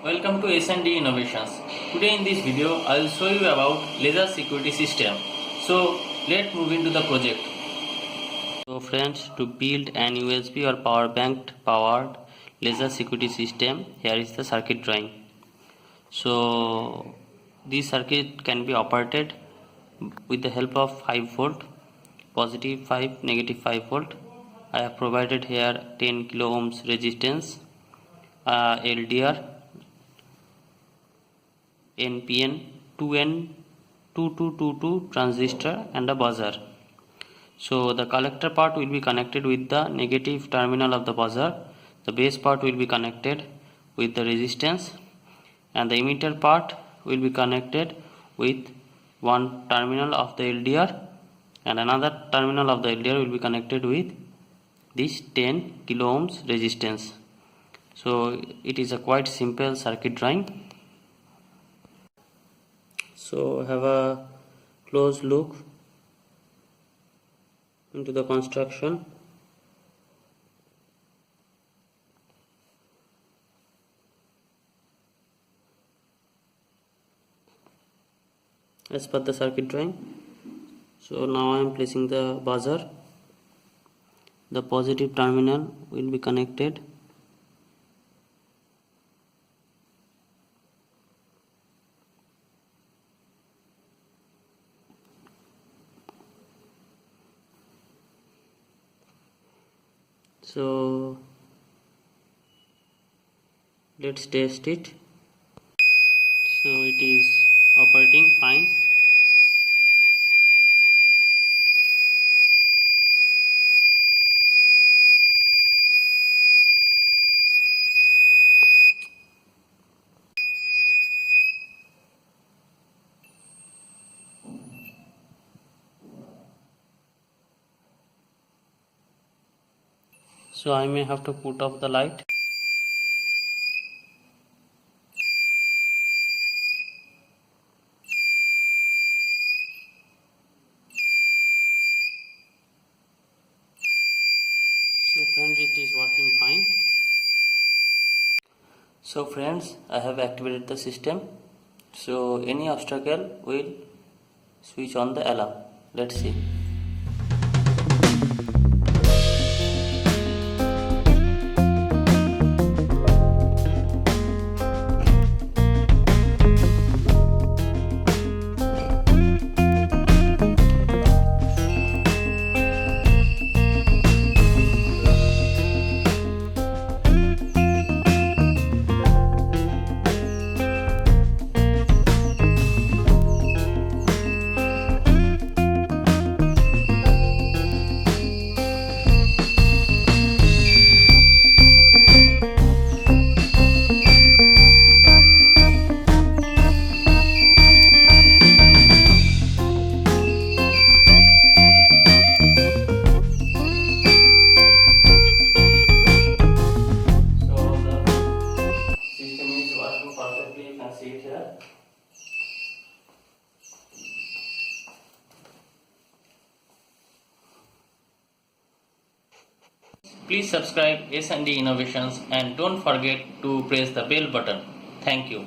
Welcome to S&D Innovations. Today in this video I will show you about laser security system. So let's move into the project. So friends, to build an USB or power bank powered laser security system, here is the circuit drawing. So this circuit can be operated with the help of 5 volt, positive 5, negative 5 volt. I have provided here 10 kilo ohms resistance, LDR, NPN 2N2222 transistor and a buzzer. So the collector part will be connected with the negative terminal of the buzzer, the base part will be connected with the resistance, and the emitter part will be connected with one terminal of the LDR, and another terminal of the LDR will be connected with this 10 kilo ohms resistance. So it is a quite simple circuit drawing. So have a close look into the construction. As per the circuit drawing. So now I am placing the buzzer. The positive terminal will be connected so let's test it. So it is operating fine. So I may have to put off the light. So friends, it is working fine. So friends, I have activated the system. So any obstacle will switch on the alarm. Let's see. Please subscribe S&D Innovations and don't forget to press the bell button. Thank you.